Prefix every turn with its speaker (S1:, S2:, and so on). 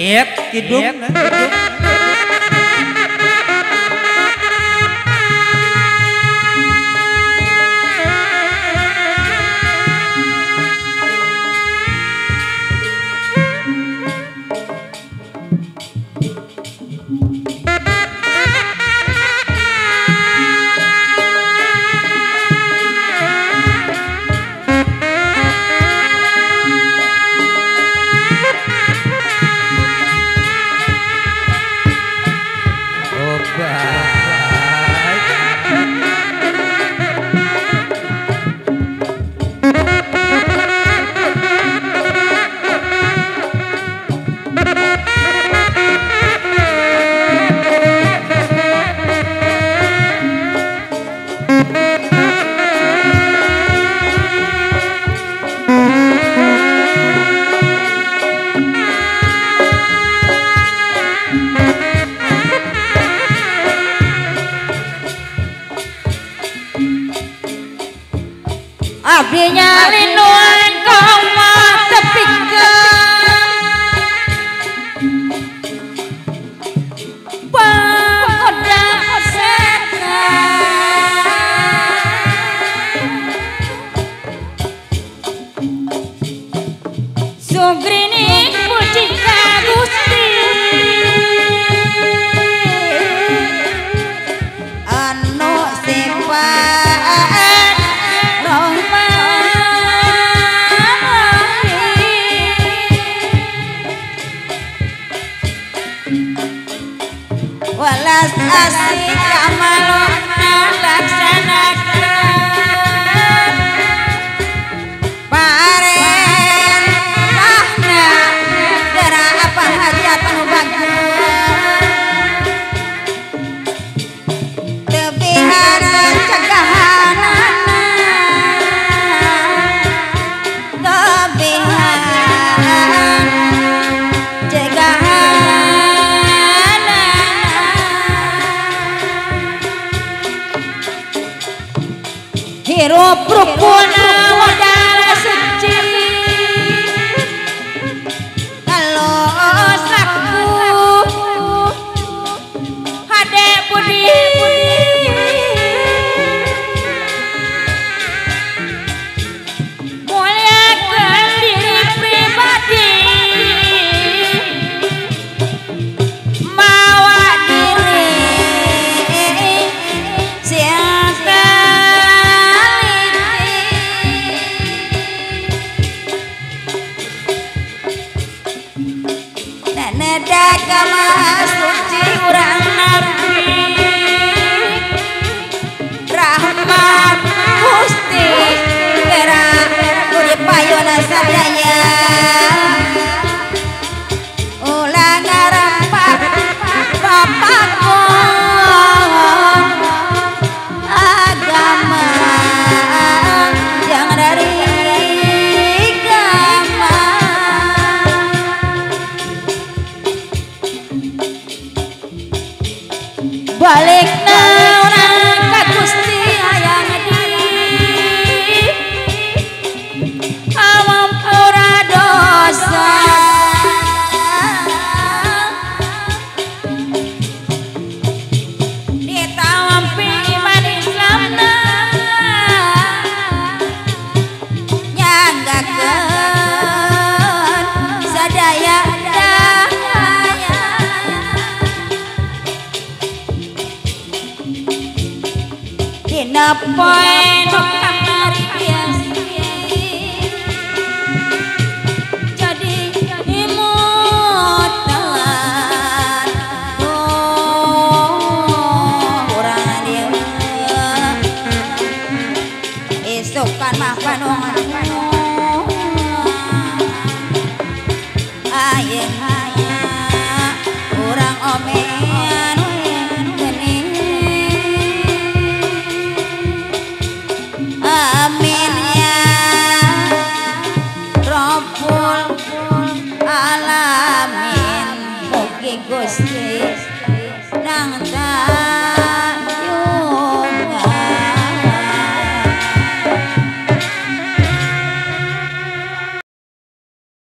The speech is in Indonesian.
S1: Sip, kidung.
S2: Abdinya linduan koma tepikeun pakoda setan sugrini puji ka Gusti anu sifat walas asih kamalona laksanakeun paren lahna dera apa hajat anu bageun tebihanan cegahanana tebihan cegahan hirup rukuna modal suci kalau saku hade budi muliakan diri pribadi mawa diri siapa agama suci urang nabi rahmat Gusti kera kudu payuna sadaya ulah ngarampak bapakku agama jangan dari balikna urang ka Gusti hayang di awampura dosa ditawampi iman Islamna nyanggakeun sadaya dina poe nu kamari jadi imutan urang dieu isukan mah panongan ayeuna